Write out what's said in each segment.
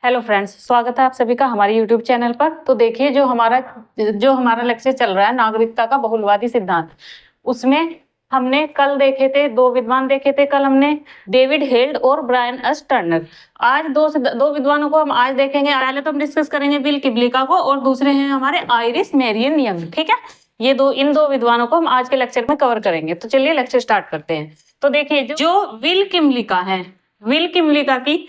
Hello friends, स्वागत है आप सभी का हमारे यूट्यूब चैनल पर। तो देखिए जो हमारा लेक्चर चल रहा है नागरिकता का बहुलवादी सिद्धांत, उसमें हमने कल देखे थे दो विद्वान देखे थे। कल हमने डेविड हेल्ड और ब्रायन एस टर्नर। आज दो विद्वानों को हम आज देखेंगे। पहले तो हम डिस्कस करेंगे विल किबलिका को और दूसरे हैं हमारे आइरिस मेरियन यंग। ठीक है, इन दो विद्वानों को हम आज के लेक्चर में कवर करेंगे। तो चलिए लेक्चर स्टार्ट करते हैं। तो देखिए जो विल किबलिका है, विल किबलिका की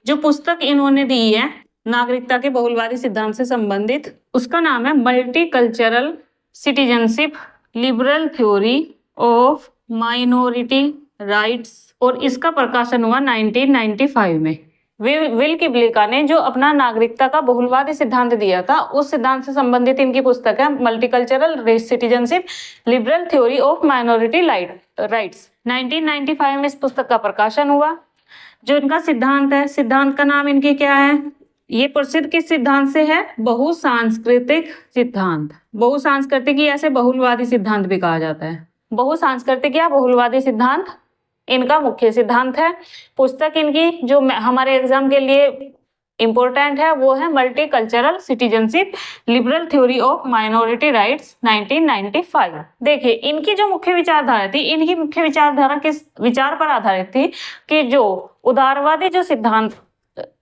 जो पुस्तक इन्होंने दी है नागरिकता के बहुलवादी सिद्धांत से संबंधित, उसका नाम है multicultural citizenship, liberal theory of minority rights, और इसका प्रकाशन हुआ 1995 में। विल किबलिका ने जो अपना नागरिकता का बहुलवादी सिद्धांत दिया था, उस सिद्धांत से संबंधित इनकी पुस्तक है multicultural citizenship, liberal theory of minority rights. 1995 में इस पुस्तक का प्रकाशन हुआ। जो इनका सिद्धांत है, सिद्धांत का नाम इनकी क्या है, ये प्रसिद्ध किस सिद्धांत से है? बहुसांस्कृतिक सिद्धांत। बहुसांस्कृतिक या ऐसे बहुलवादी सिद्धांत भी कहा जाता है। बहुसांस्कृतिक या बहुलवादी सिद्धांत इनका मुख्य सिद्धांत है। पुस्तक इनकी जो हमारे एग्जाम के लिए इंपॉर्टेंट है वो है multicultural citizenship, liberal theory of minority rights, 1995। देखिए इनकी जो मुख्य विचारधारा थी, इनकी मुख्य विचारधारा किस विचार पर आधारित थी कि जो उदारवादी जो सिद्धांत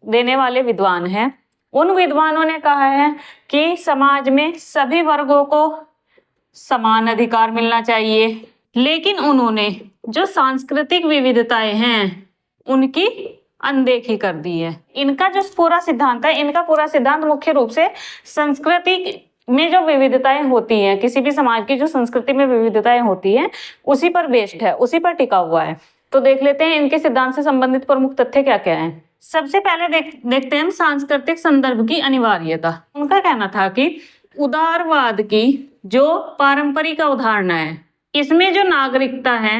देने वाले विद्वान हैं, उन विद्वानों ने कहा है कि समाज में सभी वर्गों को समान अधिकार मिलना चाहिए, लेकिन उन्होंने जो सांस्कृतिक विविधताएं हैं उनकी अनदेखी कर दी है। इनका जो पूरा सिद्धांत है, इनका पूरा सिद्धांत मुख्य रूप से संस्कृति में जो विविधताएं होती हैं, किसी भी समाज की जो संस्कृति में विविधताएं होती हैं, उसी पर बेस्ड है, उसी पर टिका हुआ है। तो देख लेते हैं इनके सिद्धांत से संबंधित प्रमुख तथ्य क्या क्या हैं। सबसे पहले देखते हैं सांस्कृतिक संदर्भ की अनिवार्यता। उनका कहना था कि उदारवाद की जो पारंपरिक अवधारणा है, इसमें जो नागरिकता है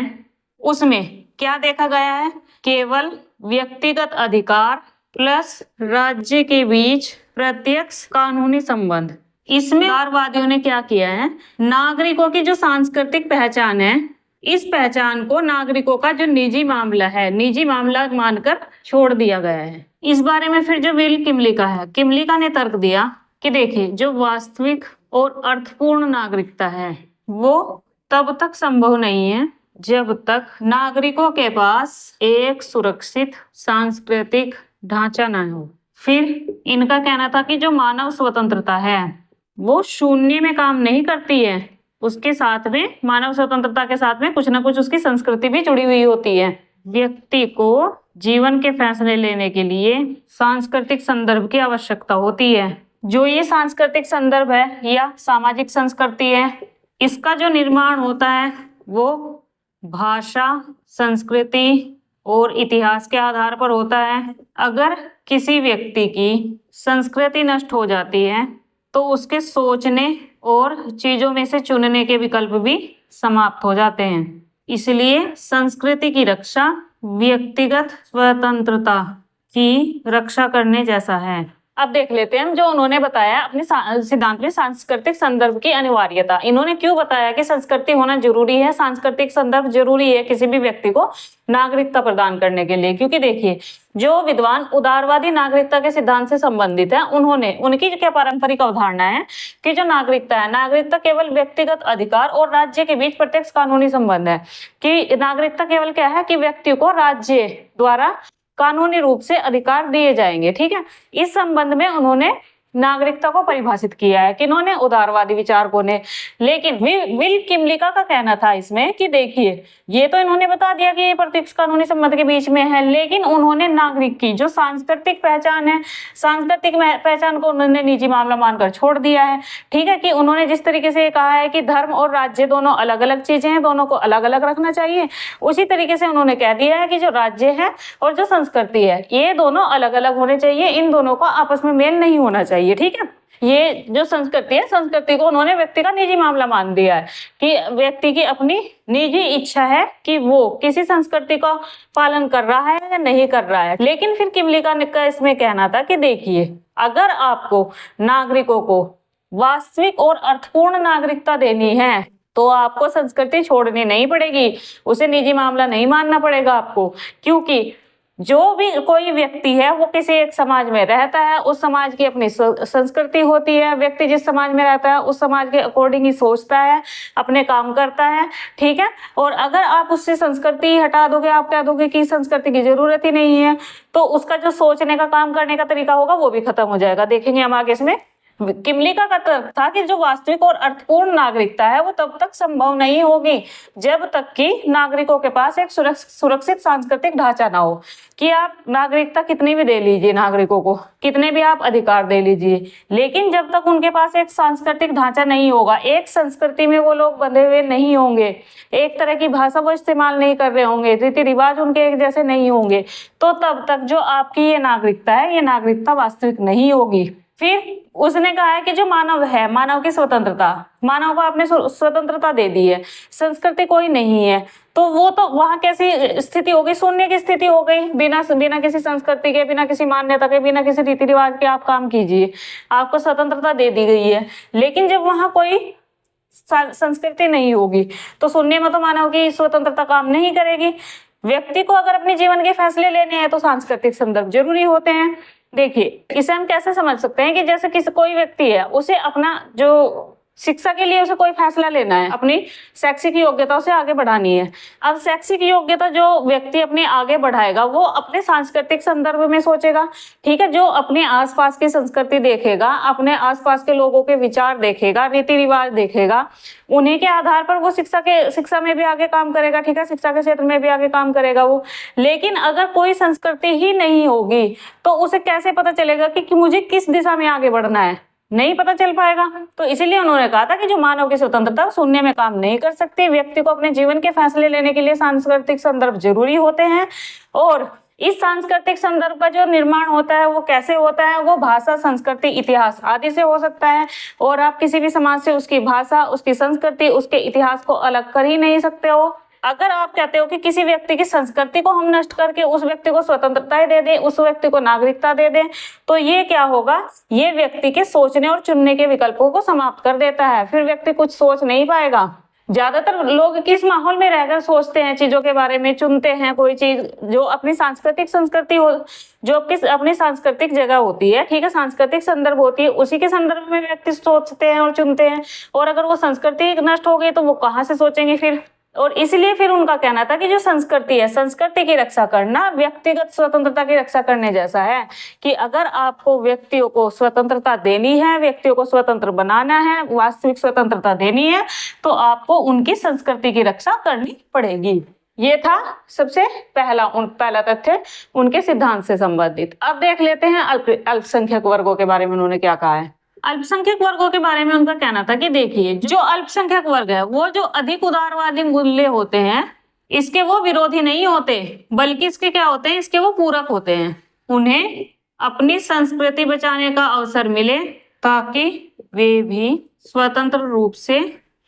उसमें क्या देखा गया है? केवल व्यक्तिगत अधिकार प्लस राज्य के बीच प्रत्यक्ष कानूनी संबंध। इसमें उदारवादियों ने क्या किया है, नागरिकों की जो सांस्कृतिक पहचान है, इस पहचान को नागरिकों का जो निजी मामला है, निजी मामला मानकर छोड़ दिया गया है। इस बारे में फिर जो विल किबलिका है, किबलिका ने तर्क दिया कि देखिए जो वास्तविक और अर्थपूर्ण नागरिकता है वो तब तक संभव नहीं है जब तक नागरिकों के पास एक सुरक्षित सांस्कृतिक ढांचा न हो। फिर इनका कहना था कि जो मानव स्वतंत्रता है वो शून्य में काम नहीं करती है, उसके साथ में मानव स्वतंत्रता के साथ में कुछ ना कुछ उसकी संस्कृति भी जुड़ी हुई होती है। व्यक्ति को जीवन के फैसले लेने के लिए सांस्कृतिक संदर्भ की आवश्यकता होती है। जो ये सांस्कृतिक संदर्भ है या सामाजिक संस्कृति है, इसका जो निर्माण होता है वो भाषा, संस्कृति और इतिहास के आधार पर होता है। अगर किसी व्यक्ति की संस्कृति नष्ट हो जाती है तो उसके सोचने और चीजों में से चुनने के विकल्प भी समाप्त हो जाते हैं। इसलिए संस्कृति की रक्षा व्यक्तिगत स्वतंत्रता की रक्षा करने जैसा है। अब देख लेते हैं हम जो उन्होंने बताया अपने सिद्धांत में सांस्कृतिक संदर्भ की अनिवार्यता। इन्होंने क्यों बताया कि संस्कृति होना जरूरी है, सांस्कृतिक संदर्भ जरूरी है किसी भी व्यक्ति को नागरिकता प्रदान करने के लिए। क्योंकि देखिए जो विद्वान उदारवादी नागरिकता के सिद्धांत से संबंधित है, उनकी क्या पारंपरिक अवधारणा है कि जो नागरिकता है, नागरिकता केवल व्यक्तिगत अधिकार और राज्य के बीच प्रत्यक्ष कानूनी संबंध है। कि नागरिकता केवल क्या है कि व्यक्ति को राज्य द्वारा कानूनी रूप से अधिकार दिए जाएंगे। ठीक है, इस संबंध में उन्होंने नागरिकता को परिभाषित किया है, किन्होंने? उदारवादी विचारकों ने। लेकिन विल किबलिका का कहना था इसमें कि देखिए ये तो इन्होंने बता दिया कि ये प्रत्यक्ष कानूनी संबंध के बीच में है, लेकिन उन्होंने नागरिक की जो सांस्कृतिक पहचान है, सांस्कृतिक पहचान को उन्होंने निजी मामला मानकर छोड़ दिया है। ठीक है, कि उन्होंने जिस तरीके से कहा है कि धर्म और राज्य दोनों अलग अलग चीजें हैं, दोनों को अलग अलग रखना चाहिए, उसी तरीके से उन्होंने कह दिया है कि जो राज्य है और जो संस्कृति है ये दोनों अलग अलग होने चाहिए, इन दोनों का आपस में मेल नहीं होना चाहिए। ठीक है, ये जो संस्कृति है, संस्कृति को उन्होंने व्यक्ति का निजी मामला मान दिया है कि व्यक्ति की अपनी निजी इच्छा है कि वो किसी संस्कृति का पालन कर रहा है या नहीं कर रहा है। लेकिन फिर किबलिका का इसमें कहना था कि देखिए अगर आपको नागरिकों को वास्तविक और अर्थपूर्ण नागरिकता देनी है तो आपको संस्कृति छोड़नी नहीं पड़ेगी, उसे निजी मामला नहीं मानना पड़ेगा आपको। क्योंकि जो भी कोई व्यक्ति है वो किसी एक समाज में रहता है, उस समाज की अपनी संस्कृति होती है, व्यक्ति जिस समाज में रहता है उस समाज के अकॉर्डिंग ही सोचता है, अपने काम करता है, ठीक है। और अगर आप उससे संस्कृति हटा दोगे, आप कह दोगे कि संस्कृति की जरूरत ही नहीं है, तो उसका जो सोचने का, काम करने का तरीका होगा वो भी खत्म हो जाएगा। देखेंगे हम आगे इसमें। किमलिका का तर्क था कि जो वास्तविक और अर्थपूर्ण नागरिकता है वो तब तक संभव नहीं होगी जब तक कि नागरिकों के पास एक सुरक्षित सांस्कृतिक ढांचा ना हो। कि आप नागरिकता कितनी भी दे लीजिए, नागरिकों को कितने भी आप अधिकार दे लीजिए, लेकिन जब तक उनके पास एक सांस्कृतिक ढांचा नहीं होगा, एक संस्कृति में वो लोग बंधे हुए नहीं होंगे, एक तरह की भाषा वो इस्तेमाल नहीं कर रहे होंगे, रीति रिवाज उनके एक जैसे नहीं होंगे, तो तब तक जो आपकी ये नागरिकता है, ये नागरिकता वास्तविक नहीं होगी। फिर उसने कहा है कि जो मानव है, मानव की स्वतंत्रता, मानव को आपने स्वतंत्रता दे दी है, संस्कृति कोई नहीं है, तो वो तो वहां कैसी स्थिति हो गई? शून्य की स्थिति हो गई। बिना किसी संस्कृति के, बिना किसी मान्यता के, बिना किसी रीति रिवाज के आप काम कीजिए, आपको स्वतंत्रता दे दी गई है। लेकिन जब वहां कोई संस्कृति नहीं होगी तो शून्य में तो मानव की स्वतंत्रता काम नहीं करेगी। व्यक्ति को अगर अपने जीवन के फैसले लेने हैं तो सांस्कृतिक संदर्भ जरूरी होते हैं। देखिए, इसे हम कैसे समझ सकते हैं कि जैसे किसी कोई व्यक्ति है, उसे अपना जो शिक्षा के लिए उसे कोई फैसला लेना है, अपनी शैक्षिक योग्यता उसे आगे बढ़ानी है। अब शैक्षिक योग्यता जो व्यक्ति अपने आगे बढ़ाएगा वो अपने सांस्कृतिक संदर्भ में सोचेगा, ठीक है। जो अपने आसपास की संस्कृति देखेगा, अपने आसपास के लोगों के विचार देखेगा, रीति रिवाज देखेगा, उन्हीं के आधार पर वो शिक्षा में भी आगे काम करेगा, ठीक है, शिक्षा के क्षेत्र में भी आगे काम करेगा वो। लेकिन अगर कोई संस्कृति ही नहीं होगी तो उसे कैसे पता चलेगा कि मुझे किस दिशा में आगे बढ़ना है? नहीं पता चल पाएगा। तो इसीलिए उन्होंने कहा था कि जो मानव की स्वतंत्रता शून्य में काम नहीं कर सकती। व्यक्ति को अपने जीवन के फैसले लेने के लिए सांस्कृतिक संदर्भ जरूरी होते हैं। और इस सांस्कृतिक संदर्भ का जो निर्माण होता है वो कैसे होता है? वो भाषा, संस्कृति, इतिहास आदि से हो सकता है। और आप किसी भी समाज से उसकी भाषा, उसकी संस्कृति, उसके इतिहास को अलग कर ही नहीं सकते हो। अगर आप कहते हो कि किसी व्यक्ति की संस्कृति को हम नष्ट करके उस व्यक्ति को स्वतंत्रता दे दें, उस व्यक्ति को नागरिकता दे दें, तो ये क्या होगा? ये व्यक्ति के सोचने और चुनने के विकल्पों को समाप्त कर देता है। फिर व्यक्ति कुछ सोच नहीं पाएगा। ज्यादातर लोग किस माहौल में रहकर सोचते हैं चीजों के बारे में, चुनते हैं कोई चीज जो अपनी सांस्कृतिक संस्कृति हो, जो अपनी सांस्कृतिक जगह होती है, ठीक है, सांस्कृतिक संदर्भ होती है, उसी के संदर्भ में व्यक्ति सोचते हैं और चुनते हैं। और अगर वो संस्कृति नष्ट हो गई तो वो कहाँ से सोचेंगे फिर? और इसलिए फिर उनका कहना था कि जो संस्कृति है, संस्कृति की रक्षा करना व्यक्तिगत स्वतंत्रता की रक्षा करने जैसा है। कि अगर आपको व्यक्तियों को स्वतंत्रता देनी है, व्यक्तियों को स्वतंत्र बनाना है, वास्तविक स्वतंत्रता देनी है, तो आपको उनकी संस्कृति की रक्षा करनी पड़ेगी। ये था सबसे पहला तथ्य उनके सिद्धांत से संबंधित। अब देख लेते हैं अल्पसंख्यक वर्गों के बारे में उन्होंने क्या कहा है। अल्पसंख्यक वर्गों के बारे में उनका कहना था कि देखिए, जो अल्पसंख्यक वर्ग है वो जो अधिक उदारवादी मूल्य होते हैं इसके वो विरोधी नहीं होते, बल्कि इसके क्या होते हैं? इसके वो पूरक होते हैं। उन्हें अपनी संस्कृति बचाने का अवसर मिले ताकि वे भी स्वतंत्र रूप से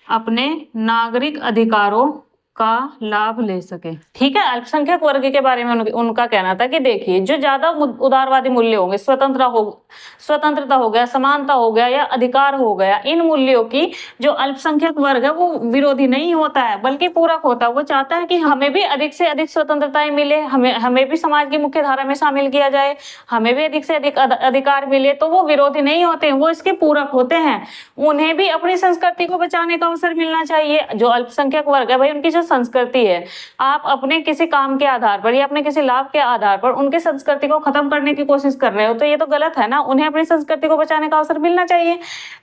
अपने नागरिक अधिकारों का लाभ ले सके, ठीक है। अल्पसंख्यक वर्ग के बारे में उनका कहना था कि देखिए, जो ज्यादा उदारवादी मूल्य होंगे, स्वतंत्रता हो गया, समानता हो गया या अधिकार हो गया, इन मूल्यों की जो अल्पसंख्यक वर्ग है वो विरोधी नहीं होता है, बल्कि पूरक होता है। वो चाहता है कि हमें भी अधिक से अधिक स्वतंत्रताएं मिले, हमें भी समाज की मुख्य धारा में शामिल किया जाए, हमें भी अधिक से अधिक अधिकार मिले। तो वो विरोधी नहीं होते, वो इसके पूरक होते हैं। उन्हें भी अपनी संस्कृति को बचाने का अवसर मिलना चाहिए। जो अल्पसंख्यक वर्ग है भाई, उनकी जो संस्कृति है, आप अपने किसी काम के आधार पर या अपने किसी लाभ के आधार पर उनकी संस्कृति को खत्म करने की कोशिश कर रहे हो, तो ये तो गलत है ना। उन्हें अपनी संस्कृति को बचाने का अवसर मिलना चाहिए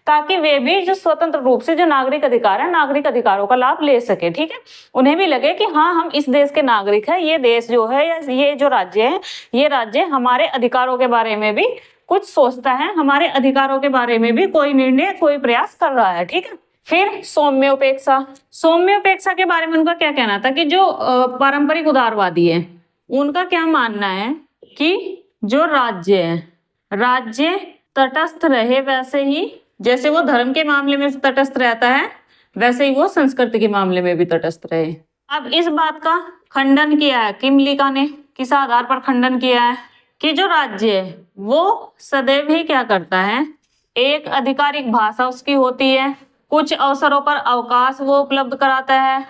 ताकि वे भी जो स्वतंत्र रूप से जो नागरिक अधिकार है, नागरिक अधिकारों का लाभ ले सके, ठीक है। उन्हें भी लगे कि हाँ, हम इस देश के नागरिक हैं, ये देश जो है या ये जो राज्य है, ये राज्य हमारे अधिकारों के बारे में भी कुछ सोचता है, हमारे अधिकारों के बारे में भी कोई निर्णय, कोई प्रयास कर रहा है, ठीक है। फिर सौम्योपेक्षा के बारे में उनका क्या कहना था कि जो पारंपरिक उदारवादी है उनका क्या मानना है कि जो राज्य तटस्थ रहे, वैसे ही जैसे वो धर्म के मामले में तटस्थ रहता है वैसे ही वो संस्कृति के मामले में भी तटस्थ रहे। अब इस बात का खंडन किया है किमलिका ने, किस आधार पर खंडन किया है? कि जो राज्य है वो सदैव ही क्या करता है, एक आधिकारिक भाषा उसकी होती है, कुछ अवसरों पर अवकाश वो उपलब्ध कराता है,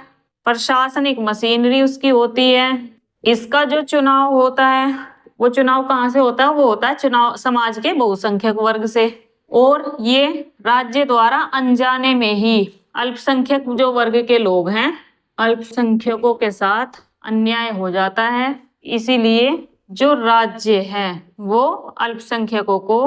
प्रशासनिक मशीनरी उसकी होती है, इसका जो चुनाव होता है वो चुनाव कहाँ से होता है? वो होता है चुनाव समाज के बहुसंख्यक वर्ग से। और ये राज्य द्वारा अनजाने में ही अल्पसंख्यक जो वर्ग के लोग हैं, अल्पसंख्यकों के साथ अन्याय हो जाता है। इसीलिए जो राज्य है वो अल्पसंख्यकों को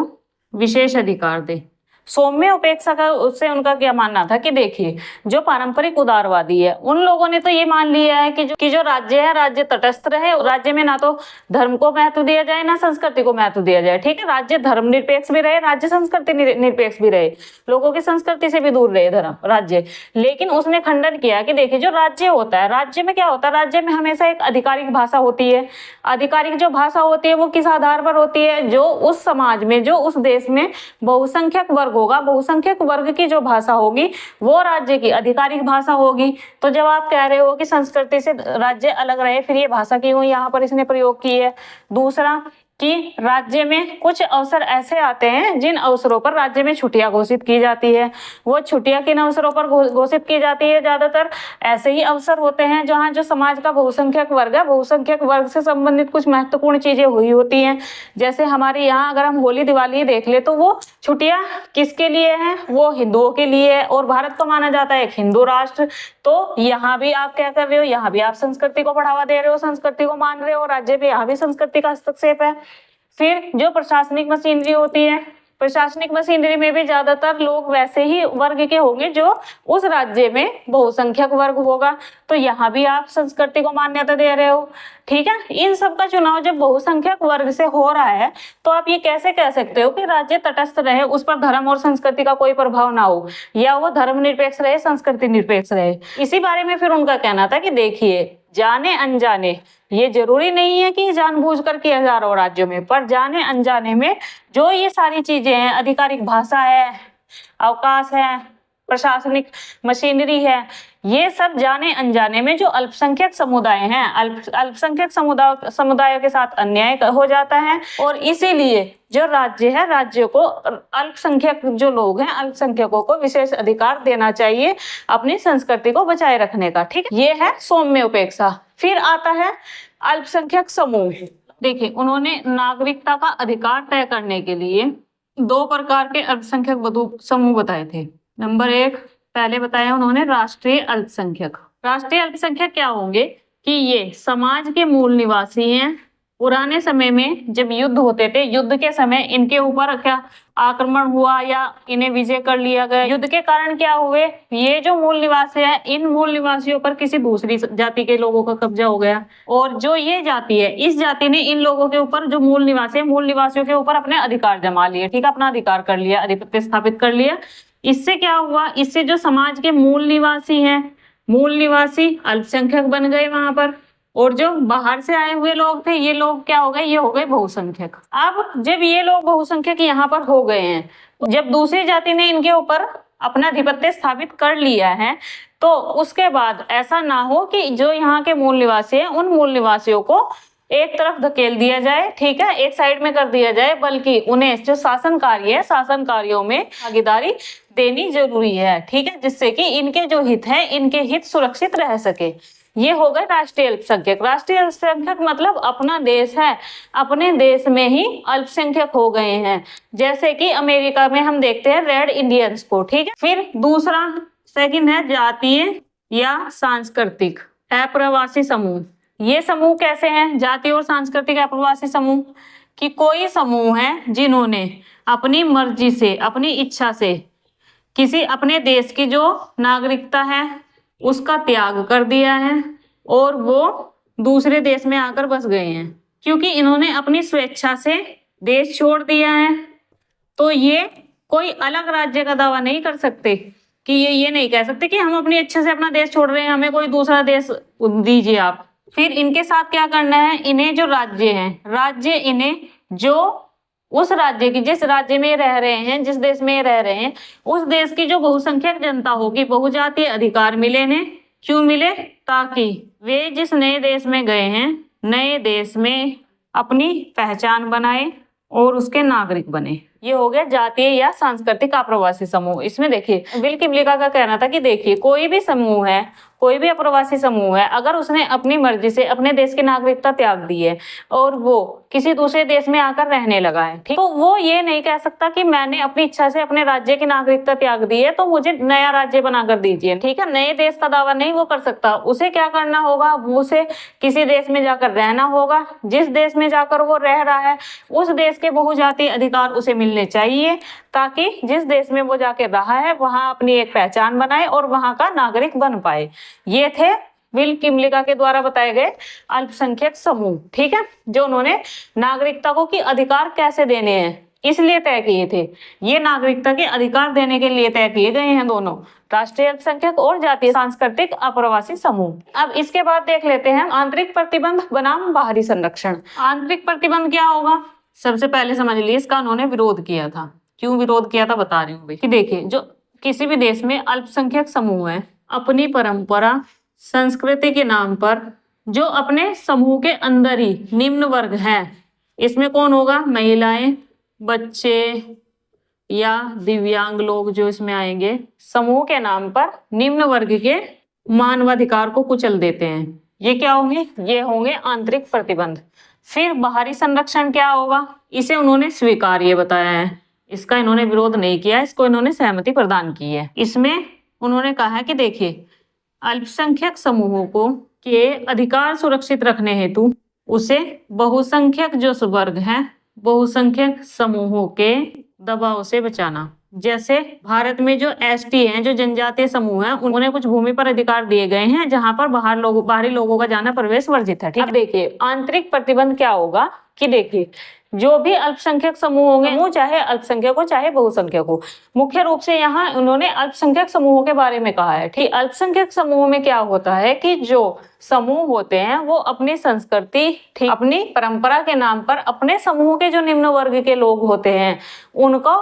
विशेष अधिकार दे। सौम्य उपेक्षा का उससे उनका क्या मानना था कि देखिए, जो पारंपरिक उदारवादी है उन लोगों ने तो ये मान लिया है कि जो राज्य है, राज्य तटस्थ रहे, राज्य में ना तो धर्म को महत्व दिया जाए ना संस्कृति को महत्व दिया जाए। ठीक है, राज्य धर्मनिरपेक्ष भी रहे, राज्य संस्कृति निरपेक्ष भी रहे, लोगों की संस्कृति से भी दूर रहे धर्म राज्य। लेकिन उसने खंडन किया कि देखिए, जो राज्य होता है, राज्य में क्या होता है? राज्य में हमेशा एक आधिकारिक भाषा होती है। आधिकारिक जो भाषा होती है वो किस आधार पर होती है? जो उस समाज में, जो उस देश में बहुसंख्यक वर्ग होगा, बहुसंख्यक वर्ग की जो भाषा होगी वो राज्य की आधिकारिक भाषा होगी। तो जब आप कह रहे हो कि संस्कृति से राज्य अलग रहे, फिर ये भाषा क्यों यहाँ पर इसने प्रयोग की है? दूसरा कि राज्य में कुछ अवसर ऐसे आते हैं जिन अवसरों पर राज्य में छुट्टियां घोषित की जाती है। वो छुट्टियां किन अवसरों पर घोषित की जाती है? ज्यादातर ऐसे ही अवसर होते हैं जहां जो समाज का बहुसंख्यक वर्ग है, बहुसंख्यक वर्ग से संबंधित कुछ महत्वपूर्ण चीजें हुई होती हैं। जैसे हमारे यहाँ अगर हम होली दिवाली देख ले तो वो छुट्टियां किसके लिए हैं? वो हिंदुओं के लिए है। और भारत को माना जाता है एक हिंदू राष्ट्र। तो यहाँ भी आप क्या कर रहे हो? यहाँ भी आप संस्कृति को बढ़ावा दे रहे हो, संस्कृति को मान रहे हो। राज्य में यहाँ भी संस्कृति का हस्तक्षेप है। फिर जो प्रशासनिक मशीनरी होती है, प्रशासनिक मशीनरी में भी ज्यादातर लोग वैसे ही वर्ग के होंगे जो उस राज्य में बहुसंख्यक वर्ग होगा। तो यहाँ भी आप संस्कृति को मान्यता दे रहे हो। ठीक है, इन सब का चुनाव जब बहुसंख्यक वर्ग से हो रहा है तो आप ये कैसे कह सकते हो कि राज्य तटस्थ रहे, उस पर धर्म और संस्कृति का कोई प्रभाव ना हो, या वो धर्म निरपेक्ष रहे, संस्कृति निरपेक्ष रहे? इसी बारे में फिर उनका कहना था कि देखिए, जाने अनजाने, ये जरूरी नहीं है कि जानबूझकर किया जा रहा हो राज्यों में, पर जाने अनजाने में जो ये सारी चीजें हैं, आधिकारिक भाषा है, अवकाश है, प्रशासनिक मशीनरी है, ये सब जाने अनजाने में जो अल्पसंख्यक समुदाय हैं, अल्पसंख्यक समुदायों के साथ अन्याय हो जाता है। और इसीलिए जो राज्य है, राज्य को अल्पसंख्यक जो लोग हैं, अल्पसंख्यकों को विशेष अधिकार देना चाहिए अपनी संस्कृति को बचाए रखने का। ठीक है, ये है सौम्य उपेक्षा। फिर आता है अल्पसंख्यक समूह। देखिए, उन्होंने नागरिकता का अधिकार तय करने के लिए 2 प्रकार के अल्पसंख्यक समूह बताए थे। नंबर 1 पहले बताया उन्होंने, राष्ट्रीय अल्पसंख्यक। राष्ट्रीय अल्पसंख्यक क्या होंगे कि ये समाज के मूल निवासी हैं। पुराने समय में जब युद्ध होते थे, युद्ध के समय इनके ऊपर क्या आक्रमण हुआ या इन्हें विजय कर लिया गया, युद्ध के कारण क्या हुए, ये जो मूल निवासी है, इन मूल निवासियों पर किसी दूसरी जाति के लोगों का कब्जा हो गया। और जो ये जाति है, इस जाति ने इन लोगों के ऊपर, जो मूल निवासी है, मूल निवासियों के ऊपर अपने अधिकार जमा लिए। ठीक है, अपना अधिकार कर लिया, आधिपत्य स्थापित कर लिया। इससे क्या हुआ? इससे जो समाज के मूल निवासी हैं, मूल निवासी अल्पसंख्यक बन गए वहां पर, और जो बाहर से आए हुए लोग थे, ये लोग क्या हो गए? ये हो गए बहुसंख्यक। अब जब ये लोग बहुसंख्यक यहाँ पर हो गए हैं, जब दूसरी जाति ने इनके ऊपर अपना आधिपत्य स्थापित कर लिया है, तो उसके बाद ऐसा ना हो कि जो यहाँ के मूल निवासी हैं, उन मूल निवासियों को एक तरफ धकेल दिया जाए, ठीक है, एक साइड में कर दिया जाए, बल्कि उन्हें जो शासन कार्य है, शासन कार्यों में भागीदारी देनी जरूरी है। ठीक है, जिससे कि इनके जो हित है, इनके हित सुरक्षित रह सके। ये हो गए राष्ट्रीय अल्पसंख्यक। राष्ट्रीय अल्पसंख्यक मतलब अपना देश है, अपने देश में ही अल्पसंख्यक हो गए हैं। जैसे कि अमेरिका में हम देखते हैं रेड इंडियंस को। ठीक है, फिर दूसरा सेकंड है जातीय या सांस्कृतिक अप्रवासी समूह। ये समूह कैसे हैं? जातीय और सांस्कृतिक अप्रवासी समूह कि कोई समूह है जिन्होंने अपनी मर्जी से, अपनी इच्छा से किसी अपने देश की जो नागरिकता है उसका त्याग कर दिया है और वो दूसरे देश में आकर बस गए हैं। क्योंकि इन्होंने अपनी स्वेच्छा से देश छोड़ दिया है, तो ये कोई अलग राज्य का दावा नहीं कर सकते कि ये नहीं कह सकते कि हम अपनी इच्छा से अपना देश छोड़ रहे हैं, हमें कोई दूसरा देश दीजिए आप। फिर इनके साथ क्या करना है? इन्हें जो राज्य है, राज्य इन्हें जो उस राज्य की, जिस राज्य में रह रहे हैं, जिस देश में रह रहे हैं, उस देश की जो बहुसंख्यक जनता होगी, बहुजातीय अधिकार मिले ने। क्यों मिले? ताकि वे जिस नए देश में गए हैं, नए देश में अपनी पहचान बनाए और उसके नागरिक बने। ये हो गया जातीय या सांस्कृतिक अप्रवासी समूह। इसमें देखिए विल किमलिका का कहना था कि देखिए कोई भी समूह है, कोई भी अप्रवासी समूह है, अगर उसने अपनी मर्जी से अपने देश की नागरिकता त्याग दी है और वो किसी दूसरे देश में आकर रहने लगा है, ठीक, तो वो ये नहीं कह सकता कि मैंने अपनी इच्छा से अपने राज्य की नागरिकता त्याग दी है तो मुझे नया राज्य बनाकर दीजिए, ठीक है। नए देश का दावा नहीं वो कर सकता। उसे क्या करना होगा, उसे किसी देश में जाकर रहना होगा, जिस देश में जाकर वो रह रहा है उस देश के बहुजातीय अधिकार उसे मिलने चाहिए, ताकि जिस देश में वो जाके रहा है वहां अपनी एक पहचान बनाए और वहां का नागरिक बन पाए। ये थे विल किमलिका के द्वारा बताए गए अल्पसंख्यक समूह, ठीक है, जो उन्होंने नागरिकता को कि अधिकार कैसे देने हैं इसलिए तय किए थे। ये नागरिकता के अधिकार देने के लिए तय किए गए हैं दोनों, राष्ट्रीय अल्पसंख्यक और जातीय सांस्कृतिक अप्रवासी समूह। अब इसके बाद देख लेते हैं आंतरिक प्रतिबंध बनाम बाहरी संरक्षण। आंतरिक प्रतिबंध क्या होगा, सबसे पहले समझ लिए इसका उन्होंने विरोध किया था। क्यों विरोध किया था बता रही हूँ कि देखिए जो किसी भी देश में अल्पसंख्यक समूह है, अपनी परंपरा संस्कृति के नाम पर जो अपने समूह के अंदर ही निम्न वर्ग हैं, इसमें कौन होगा, महिलाएं, बच्चे या दिव्यांग लोग जो इसमें आएंगे, समूह के नाम पर निम्न वर्ग के मानवाधिकार को कुचल देते हैं। ये क्या होंगे, ये होंगे आंतरिक प्रतिबंध। फिर बाहरी संरक्षण क्या होगा, इसे उन्होंने स्वीकार्य बताया है, इसका इन्होंने विरोध नहीं किया, इसको इन्होंने सहमति प्रदान की है। इसमें उन्होंने कहा है कि देखिए अल्पसंख्यक समूहों को के अधिकार सुरक्षित रखने हेतु उसे बहुसंख्यक जो वर्ग हैं, बहुसंख्यक समूहों के दबाव से बचाना। जैसे भारत में जो एसटी हैं, जो जनजातीय समूह हैं, उन्हें कुछ भूमि पर अधिकार दिए गए हैं जहां पर बाहरी लोगों का जाना प्रवेश वर्जित है, ठीक है। अब देखिए आंतरिक प्रतिबंध क्या होगा कि देखिए जो भी अल्पसंख्यक समूह होंगे, वो चाहे अल्पसंख्यक हो चाहे बहुसंख्यक हो, मुख्य रूप से यहाँ उन्होंने अल्पसंख्यक समूहों के बारे में कहा है, ठीक। अल्पसंख्यक समूह में क्या होता है कि जो समूह होते हैं वो अपनी संस्कृति, ठीक, अपनी परंपरा के नाम पर अपने समूह के जो निम्न वर्ग के लोग होते हैं उनको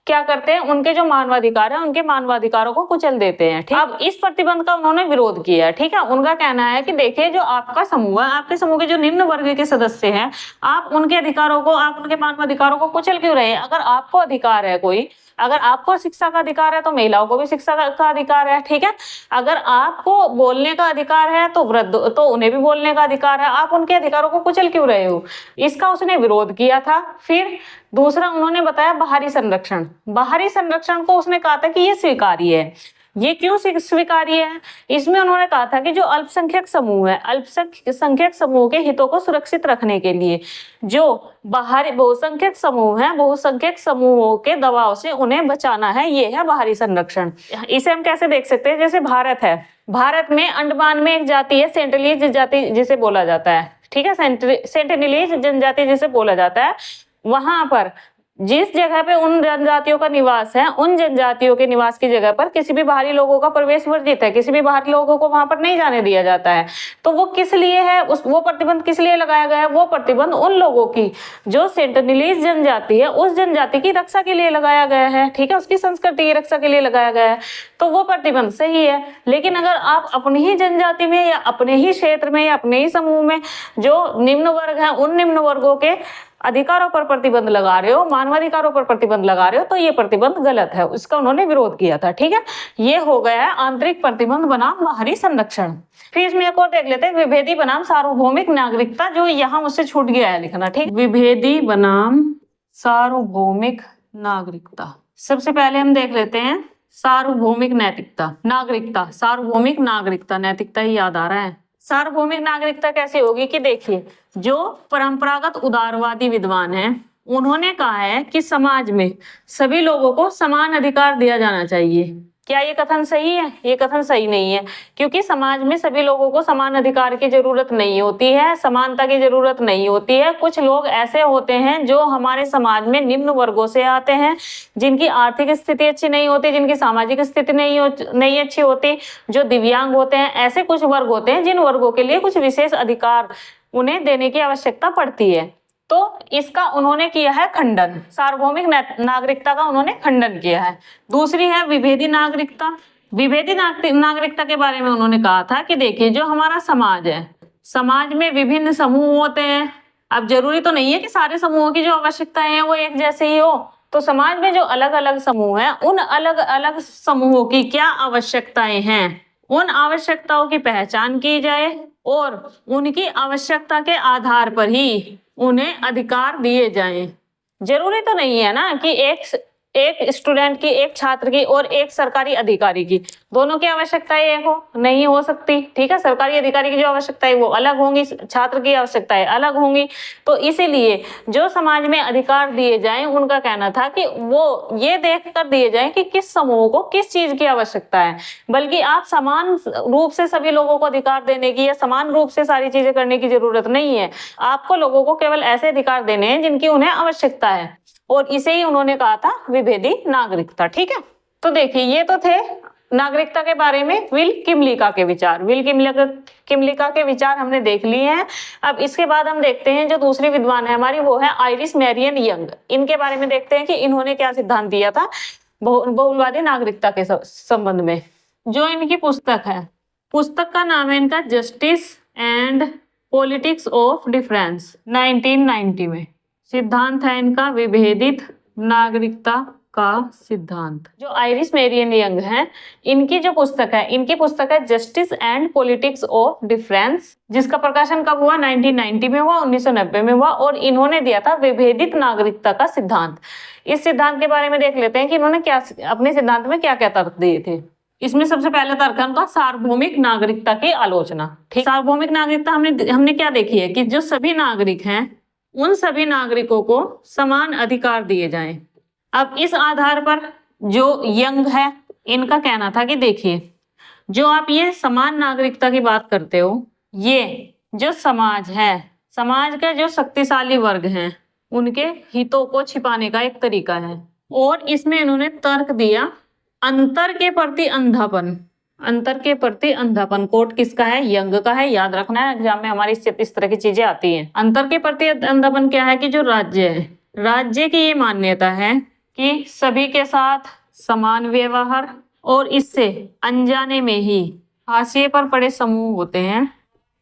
क्या करते हैं, उनके जो मानवाधिकार है उनके मानवाधिकारों को कुचल देते हैं, ठीक। अब इस प्रतिबंध का उन्होंने विरोध किया है, ठीक है। उनका कहना है कि देखिए जो आपका समूह है, आपके समूह के जो निम्न वर्ग के सदस्य हैं, आप उनके अधिकारों को, आप उनके मानवाधिकारों को कुचल क्यों रहे हैं। अगर आपको अधिकार है कोई, अगर आपको शिक्षा का अधिकार है तो महिलाओं को भी शिक्षा का अधिकार है, ठीक है। अगर आपको बोलने का अधिकार है तो वृद्ध तो उन्हें भी बोलने का अधिकार है, आप उनके अधिकारों को कुचल क्यों रहे हो, इसका उसने विरोध किया था। फिर दूसरा उन्होंने बताया बाहरी संरक्षण। बाहरी संरक्षण को उसने कहा था कि ये स्वीकार्य है। ये क्यों स्वीकार्य है, इसमें उन्होंने कहा था कि जो अल्पसंख्यक समूह है, अल्पसंख्यक समूह के हितों को सुरक्षित रखने के लिए जो बाहरी बहुसंख्यक समूह है, बहुसंख्यक समूहों के दबाव से उन्हें बचाना है, ये है बाहरी संरक्षण। इसे हम कैसे देख सकते हैं, जैसे भारत है, भारत में अंडमान में एक जाति है सेंटिनलीज जाति जिसे बोला जाता है, ठीक है, सेंटिनलीज जनजाति जिसे बोला जाता है। वहां पर जिस जगह पे उन जनजातियों का निवास है, उन जनजातियों के निवास की जगह पर किसी भी बाहरी लोगों का प्रवेश वर्जित है, किसी भी बाहरी लोगों को वहां पर नहीं जाने दिया जाता है। तो वो किस लिए है, वो प्रतिबंध किस लिए लगाया गया है, वो प्रतिबंध उन लोगों की जो सेंटिनलीज जनजाति है उस जनजाति की रक्षा के लिए लगाया गया है, ठीक है, उसकी संस्कृति की रक्षा के लिए लगाया गया है, तो वो प्रतिबंध सही है। लेकिन अगर आप अपनी ही जनजाति में या अपने ही क्षेत्र में या अपने ही समूह में जो निम्न वर्ग है उन निम्न वर्गों के अधिकारों पर प्रतिबंध लगा रहे हो, मानवाधिकारों पर प्रतिबंध लगा रहे हो, तो ये प्रतिबंध गलत है, उसका उन्होंने विरोध किया था, ठीक है। ये हो गया है आंतरिक प्रतिबंध बनाम बाहरी संरक्षण। फिर इसमें एक और देख लेते हैं विभेदी बनाम सार्वभौमिक नागरिकता, जो यहाँ मुझसे छूट गया है लिखना, ठीक। विभेदी बनाम सार्वभौमिक नागरिकता। सबसे पहले हम देख लेते हैं सार्वभौमिक नैतिकता, नागरिकता, सार्वभौमिक नागरिकता, नैतिकता ही याद आ रहा है। सार्वभौमिक नागरिकता कैसी होगी कि देखिए जो परंपरागत उदारवादी विद्वान हैं उन्होंने कहा है कि समाज में सभी लोगों को समान अधिकार दिया जाना चाहिए। क्या ये कथन सही है? ये कथन सही नहीं है, क्योंकि समाज में सभी लोगों को समान अधिकार की जरूरत नहीं होती है, समानता की जरूरत नहीं होती है। कुछ लोग ऐसे होते हैं जो हमारे समाज में निम्न वर्गों से आते हैं, जिनकी आर्थिक स्थिति अच्छी नहीं होती, जिनकी सामाजिक स्थिति नहीं अच्छी होती, जो दिव्यांग होते हैं, ऐसे कुछ वर्ग होते हैं जिन वर्गों के लिए कुछ विशेष अधिकार उन्हें देने की आवश्यकता पड़ती है। तो इसका उन्होंने किया है खंडन, सार्वभौमिक नागरिकता का उन्होंने खंडन किया है। दूसरी है विभेदी नागरिकता। विभेदी नागरिकता के बारे में उन्होंने कहा था कि देखिए जो हमारा समाज है, समाज में विभिन्न समूह होते हैं। अब जरूरी तो नहीं है कि सारे समूहों की जो आवश्यकताएं हैं वो एक जैसे ही हो, तो समाज में जो अलग अलग समूह हैं, उन अलग अलग समूहों की क्या आवश्यकताएं हैं, उन आवश्यकताओं की पहचान की जाए और उनकी आवश्यकता के आधार पर ही उन्हें अधिकार दिए जाएं। जरूरी तो नहीं है ना कि एक स्टूडेंट की, एक छात्र की और एक सरकारी अधिकारी की दोनों की आवश्यकताएं एक हो, नहीं हो सकती। ठीक है, सरकारी अधिकारी की जो आवश्यकताएं वो अलग होंगी, छात्र की आवश्यकताएं अलग होंगी। तो इसीलिए जो समाज में अधिकार दिए जाएं, उनका कहना था कि वो ये देख कर दिए जाएं कि किस समूह को किस चीज की आवश्यकता है, बल्कि आप समान रूप से सभी लोगों को अधिकार देने की या समान रूप से सारी चीजें करने की जरूरत नहीं है। आपको लोगों को केवल ऐसे अधिकार देने हैं जिनकी उन्हें आवश्यकता है, और इसे ही उन्होंने कहा था विभेदी नागरिकता। ठीक है, तो देखिए ये तो थे नागरिकता के बारे में विल किमलिका के विचार। विल किमलिका के विचार हमने देख लिए हैं। अब इसके बाद हम देखते हैं जो दूसरी विद्वान है हमारी, वो है आइरिस मैरियन यंग। इनके बारे में देखते हैं कि इन्होंने क्या सिद्धांत दिया था बहुलवादी नागरिकता के संबंध में। जो इनकी पुस्तक है, पुस्तक का नाम है इनका justice and politics of difference, 1990 में। सिद्धांत है इनका विभेदित नागरिकता का सिद्धांत। जो आइरिस मैरियन यंग है, इनकी जो पुस्तक है, इनकी पुस्तक है justice and politics of difference, जिसका प्रकाशन कब हुआ, 1990 में हुआ, 1990 में हुआ। और इन्होंने दिया था विभेदित नागरिकता का सिद्धांत। इस सिद्धांत के बारे में देख लेते हैं कि इन्होंने क्या अपने सिद्धांत में क्या क्या तर्क दिए थे। इसमें सबसे पहला तर्क है उनका सार्वभौमिक नागरिकता की आलोचना। ठीक, सार्वभौमिक नागरिकता हमने क्या देखी है कि जो सभी नागरिक हैं, उन सभी नागरिकों को समान अधिकार दिए जाएं। अब इस आधार पर जो यंग है, इनका कहना था कि देखिए, जो आप ये समान नागरिकता की बात करते हो, ये जो समाज है, समाज का जो शक्तिशाली वर्ग हैं, उनके हितों को छिपाने का एक तरीका है। और इसमें इन्होंने तर्क दिया अंतर के प्रति अंधापन। अंतर के प्रति अंधापन कोट किसका है, यंग का है। याद रखना है, एग्जाम में हमारी इस तरह की चीजें आती हैं। अंतर के प्रति अंधापन क्या है कि जो राज्य है, राज्य की ये मान्यता है कि सभी के साथ समान व्यवहार, और इससे अनजाने में ही हाशिए पर पड़े समूह होते हैं,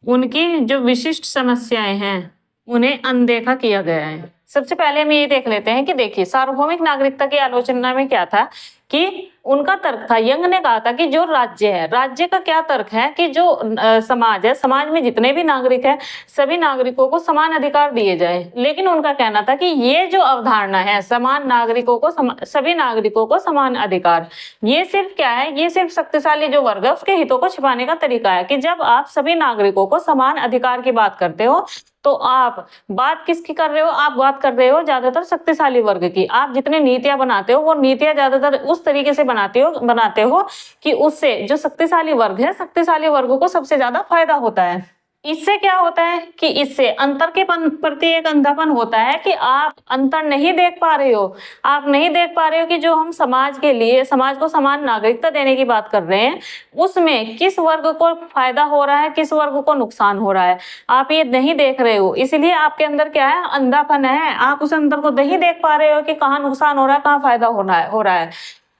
उनकी जो विशिष्ट समस्याएं हैं उन्हें अनदेखा किया गया है। सबसे पहले हम ये देख लेते हैं कि देखिए सार्वभौमिक नागरिकता की आलोचना में क्या था कि उनका तर्क था, यंग ने कहा था कि जो राज्य है, राज्य का क्या तर्क है कि जो समाज है, समाज में जितने भी नागरिक हैं, सभी नागरिकों को समान अधिकार दिए जाए। लेकिन उनका कहना था कि ये जो अवधारणा है समान नागरिकों को सभी नागरिकों को समान अधिकार, ये सिर्फ क्या है, ये सिर्फ शक्तिशाली जो वर्ग है उसके हितों को छिपाने का तरीका है। कि जब आप सभी नागरिकों को समान अधिकार की बात करते हो तो आप बात किसकी कर रहे हो, आप बात कर रहे हो ज्यादातर शक्तिशाली वर्ग की। आप जितनी नीतियां बनाते हो वो नीतियां ज्यादातर उस तरीके से बनाते हो कि उससे जो शक्तिशाली वर्ग है, शक्तिशाली वर्ग को सबसे ज्यादा फायदा होता है। इससे क्या होता है कि इससे अंतर के प्रति एक अंधापन होता है कि आप अंतर नहीं देख पा रहे हो। आप नहीं देख पा रहे हो कि जो हम समाज के लिए, समाज को समान नागरिकता देने की बात कर रहे हैं, उसमें किस वर्ग को फायदा हो रहा है, किस वर्ग को नुकसान हो रहा है, आप ये नहीं देख रहे हो। इसलिए आपके अंदर क्या है, अंधापन है। आप उस अंतर को नहीं देख पा रहे हो कि कहाँ नुकसान हो रहा है, कहाँ फायदा हो रहा है।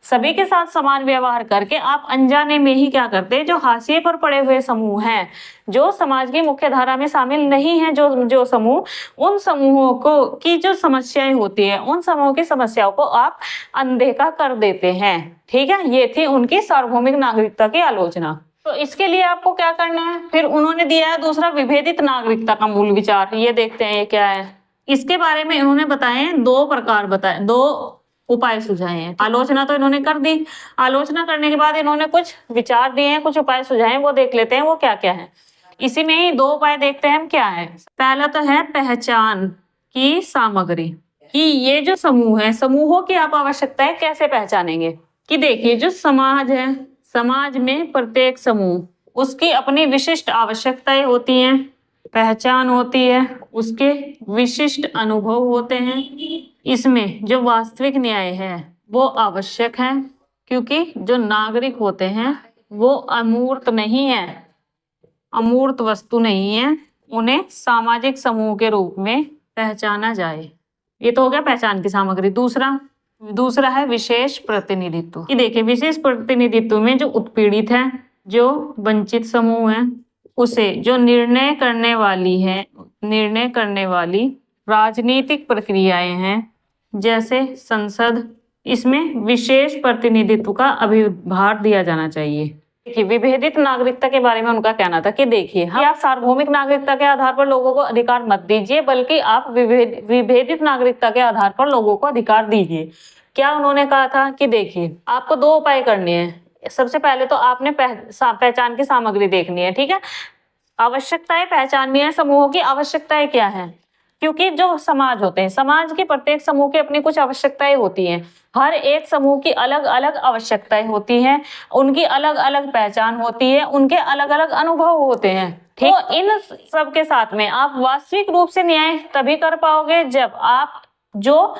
सभी के साथ समान व्यवहार करके आप अनजाने में ही क्या करते हैं, जो हाशिए पर पड़े हुए समूह हैं, जो समाज की मुख्य धारा में शामिल नहीं है, जो समूह, उन समूहों को की जो समस्याएं होती है, उन समूहों की समस्याओं को आप अनदेखा कर देते हैं। ठीक है, ये थी उनकी सार्वभौमिक नागरिकता की आलोचना। तो इसके लिए आपको क्या करना है, फिर उन्होंने दिया है दूसरा विभेदित नागरिकता का मूल विचार। ये देखते हैं ये क्या है। इसके बारे में इन्होंने बताए दो प्रकार, बताए दो उपाय सुझाए हैं। आलोचना तो इन्होंने कर दी, आलोचना करने के बाद इन्होंने कुछ विचार दिए हैं, कुछ उपाय सुझाए, वो देख लेते हैं वो क्या क्या है। इसी में ही दो उपाय देखते हैं हम क्या है। पहला तो है पहचान की सामग्री, कि ये जो समूह है, समूहों की आप आवश्यकताएं कैसे पहचानेंगे। कि देखिए जो समाज है, समाज में प्रत्येक समूह उसकी अपनी विशिष्ट आवश्यकताएं होती हैं, पहचान होती है, उसके विशिष्ट अनुभव होते हैं। इसमें जो वास्तविक न्याय है वो आवश्यक है, क्योंकि जो नागरिक होते हैं वो अमूर्त नहीं है, अमूर्त वस्तु नहीं है, उन्हें सामाजिक समूह के रूप में पहचाना जाए। ये तो हो गया पहचान की सामग्री। दूसरा है विशेष प्रतिनिधित्व। कि देखिए विशेष प्रतिनिधित्व में जो उत्पीड़ित है, जो वंचित समूह है, उसे जो निर्णय करने वाली राजनीतिक प्रक्रियाएं हैं जैसे संसद, इसमें विशेष प्रतिनिधित्व का अभिभार दिया जाना चाहिए। देखिए, विभेदित नागरिकता के बारे में उनका कहना था कि देखिए, आप सार्वभौमिक नागरिकता के आधार पर लोगों को अधिकार मत दीजिए, बल्कि आप विभेदित नागरिकता के आधार पर लोगों को अधिकार दीजिए। क्या उन्होंने कहा था कि देखिए, आपको 2 उपाय करने हैं। सबसे पहले तो आपने पहचान की सामग्री देखनी है, ठीक है। आवश्यकताएं पहचाननी है, समूहों की आवश्यकताएं क्या है, क्योंकि जो समाज होते हैं, समाज के प्रत्येक समूह की अपनी कुछ आवश्यकताएं होती हैं। हर एक समूह की अलग अलग आवश्यकताएं होती हैं, उनकी अलग अलग पहचान होती है, उनके अलग अलग अनुभव होते हैं, ठीक। तो इन सब के साथ में आप वास्तविक रूप से न्याय तभी कर पाओगे जब आप जो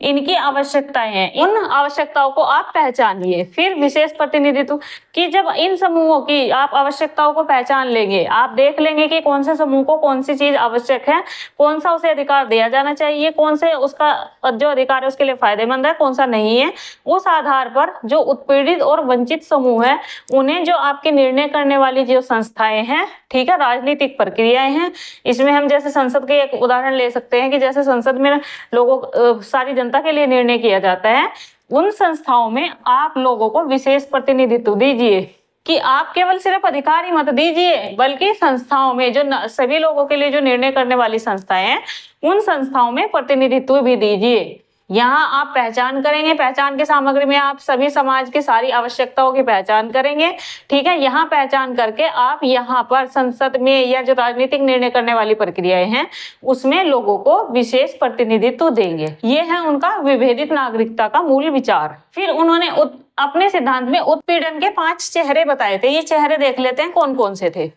इनकी आवश्यकताएं हैं, इन आवश्यकताओं को आप पहचानिए। फिर विशेष प्रतिनिधित्व कि जब इन समूहों की आप आवश्यकताओं को पहचान लेंगे, आप देख लेंगे कि कौन से समूह को कौन सी चीज आवश्यक है, कौन सा उसे अधिकार दिया जाना चाहिए, कौन से उसका जो अधिकार है उसके लिए फायदेमंद है, कौन सा नहीं है। उस आधार पर जो उत्पीड़ित और वंचित समूह है, उन्हें जो आपके निर्णय करने वाली जो संस्थाएं हैं, ठीक है, राजनीतिक प्रक्रियाएं हैं, इसमें हम जैसे संसद के एक उदाहरण ले सकते हैं कि जैसे संसद में लोगों सारी जनता के लिए निर्णय किया जाता है। उन संस्थाओं में आप लोगों को विशेष प्रतिनिधित्व दीजिए, कि आप केवल सिर्फ अधिकार ही मत दीजिए, बल्कि संस्थाओं में जो सभी लोगों के लिए जो निर्णय करने वाली संस्थाएं हैं, उन संस्थाओं में प्रतिनिधित्व भी दीजिए। यहाँ आप पहचान करेंगे, पहचान की सामग्री में आप सभी समाज की सारी आवश्यकताओं की पहचान करेंगे, ठीक है। यहाँ पहचान करके आप यहाँ पर संसद में या जो राजनीतिक निर्णय करने वाली प्रक्रियाएं हैं, उसमें लोगों को विशेष प्रतिनिधित्व देंगे। ये है उनका विभेदित नागरिकता का मूल विचार। फिर उन्होंने अपने सिद्धांत में उत्पीड़न के 5 चेहरे बताए थे। ये चेहरे देख लेते हैं कौन कौन से थे।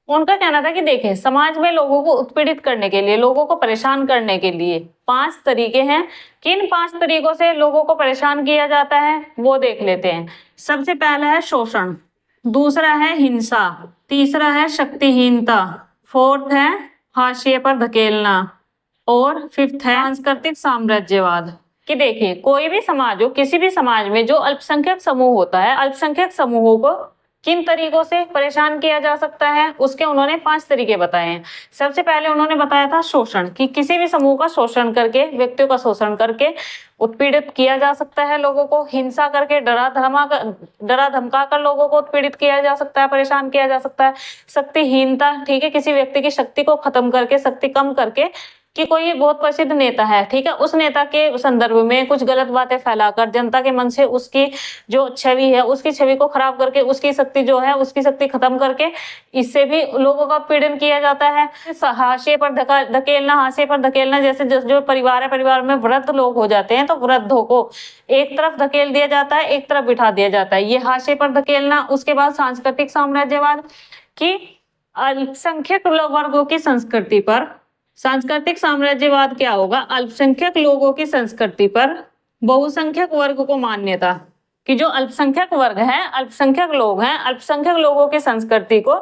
उनका कहना था कि देखिए, समाज में लोगों को उत्पीड़ित करने के लिए, लोगों को परेशान करने के लिए 5 तरीके हैं। किन 5 तरीकों से लोगों को परेशान किया जाता है वो देख लेते हैं। सबसे पहला है शोषण, दूसरा है हिंसा, तीसरा है शक्तिहीनता, 4th है हाशिए पर धकेलना, और 5th है सांस्कृतिक साम्राज्यवाद। कि देखिए, कोई भी समाज हो, किसी भी समाज में जो अल्पसंख्यक समूह होता है, अल्पसंख्यक समूहों को किन तरीकों से परेशान किया जा सकता है, उसके उन्होंने 5 तरीके बताए हैं। सबसे पहले उन्होंने बताया था शोषण, कि किसी भी समूह का शोषण करके, व्यक्तियों का शोषण करके उत्पीड़ित किया जा सकता है लोगों को। हिंसा करके, डरा धमका कर लोगों को उत्पीड़ित किया जा सकता है, परेशान किया जा सकता है। शक्तिहीनता, ठीक है, किसी व्यक्ति की शक्ति को खत्म करके, शक्ति कम करके, कि कोई बहुत प्रसिद्ध नेता है, ठीक है, उस नेता के संदर्भ में कुछ गलत बातें फैलाकर जनता के मन से उसकी जो छवि है, उसकी छवि को खराब करके, उसकी शक्ति जो है, उसकी शक्ति खत्म करके, इससे भी लोगों का पीड़न किया जाता है। हाशिए पर धकेलना, हाशिए पर धकेलना, जैसे जो परिवार है, परिवार में वृद्ध लोग हो जाते हैं, तो वृद्धों को एक तरफ धकेल दिया जाता है, एक तरफ बिठा दिया जाता है, ये हाशिए पर धकेलना। उसके बाद सांस्कृतिक साम्राज्यवाद, कि अल्पसंख्यक वर्गों की संस्कृति पर, सांस्कृतिक साम्राज्यवाद क्या होगा, अल्पसंख्यक लोगों की संस्कृति पर बहुसंख्यक वर्ग को मान्यता, कि जो अल्पसंख्यक वर्ग है, अल्पसंख्यक लोग हैं, अल्पसंख्यक लोगों की संस्कृति को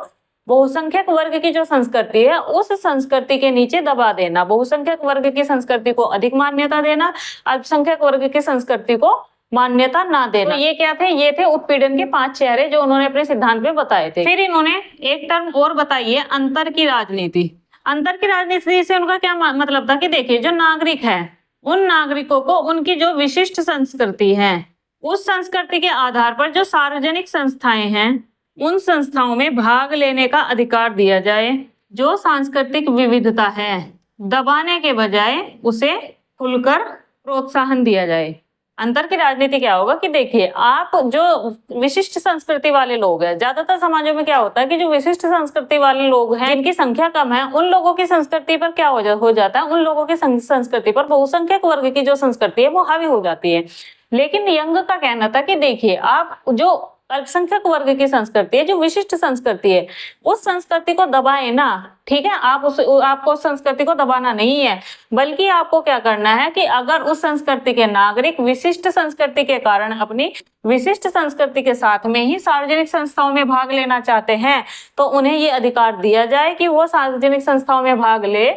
बहुसंख्यक वर्ग की जो संस्कृति है, उस संस्कृति के नीचे दबा देना। बहुसंख्यक वर्ग की संस्कृति को अधिक मान्यता देना, अल्पसंख्यक वर्ग की संस्कृति को मान्यता ना देना। तो ये क्या थे, ये थे उत्पीड़न के 5 चेहरे जो उन्होंने अपने सिद्धांत में बताए थे। फिर इन्होंने एक टर्म और बताई है, अंतर की राजनीति। अंतर की राजनीति से उनका क्या मतलब था, कि देखिए, जो नागरिक है, उन नागरिकों को उनकी जो विशिष्ट संस्कृति है, उस संस्कृति के आधार पर जो सार्वजनिक संस्थाएं हैं, उन संस्थाओं में भाग लेने का अधिकार दिया जाए। जो सांस्कृतिक विविधता है, दबाने के बजाय उसे खुलकर प्रोत्साहन दिया जाए। अंतर की राजनीति क्या होगा, कि देखिए, आप जो विशिष्ट संस्कृति वाले लोग हैं, ज्यादातर समाजों में क्या होता है कि जो विशिष्ट संस्कृति वाले लोग हैं, जिनकी संख्या कम है, उन लोगों की संस्कृति पर क्या हो जाता है, उन लोगों की संस्कृति पर बहुसंख्यक वर्ग की जो संस्कृति है वो हावी हो जाती है। लेकिन यंग का कहना था कि देखिए, आप जो अल्पसंख्यक वर्ग की संस्कृति है, जो विशिष्ट संस्कृति है, उस संस्कृति को दबाए ना, ठीक है, आपको उस संस्कृति को दबाना नहीं है, बल्कि आपको क्या करना है कि अगर उस संस्कृति के नागरिक विशिष्ट संस्कृति के कारण अपनी विशिष्ट संस्कृति के साथ में ही सार्वजनिक संस्थाओं में भाग लेना चाहते हैं, तो उन्हें ये अधिकार दिया जाए कि वो सार्वजनिक संस्थाओं में भाग ले।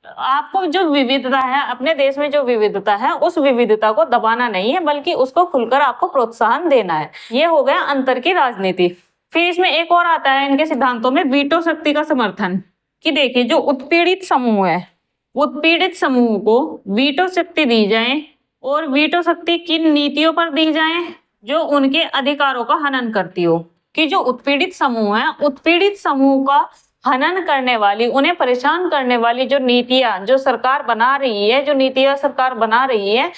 आपको जो विविधता है, अपने देश में जो विविधता है, उस विविधता को दबाना नहीं है, बल्कि उसको खुलकर आपको प्रोत्साहन देना है। ये हो गया अंतर की राजनीति। फिर इसमें एक और आता है इनके सिद्धांतों में, वीटो शक्ति का समर्थन। कि देखिए, जो उत्पीड़ित समूह है, उत्पीड़ित समूह को वीटो शक्ति दी जाए और वीटो शक्ति किन नीतियों पर दी जाए जो उनके अधिकारों का हनन करती हो, कि जो उत्पीड़ित समूह है, उत्पीड़ित समूह का हनन करने वाली, उन्हें परेशान करने वाली जो नीतियां जो सरकार बना रही है, जो नीतियां सरकार बना रही है,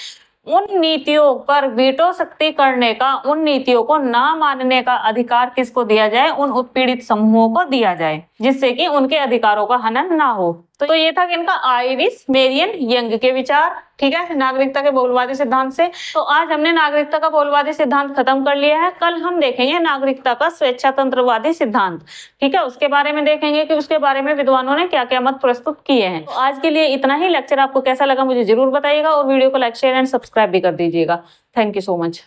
उन नीतियों पर वीटो शक्ति करने का, उन नीतियों को ना मानने का अधिकार किसको दिया जाए? उन उत्पीड़ित समूहों को दिया जाए, जिससे कि उनके अधिकारों का हनन ना हो। तो ये था इनका आइरिस मेरियन यंग के विचार, ठीक है, नागरिकता के बहुलवादी सिद्धांत से। तो आज हमने नागरिकता का बहुलवादी सिद्धांत खत्म कर लिया है। कल हम देखेंगे नागरिकता का स्वेच्छातंत्रवादी सिद्धांत, ठीक है, उसके बारे में देखेंगे कि उसके बारे में विद्वानों ने क्या क्या मत प्रस्तुत किए हैं। तो आज के लिए इतना ही। लेक्चर आपको कैसा लगा मुझे जरूर बताइएगा और वीडियो को लाइक, शेयर एंड सब्सक्राइब भी कर दीजिएगा। Thank you so much.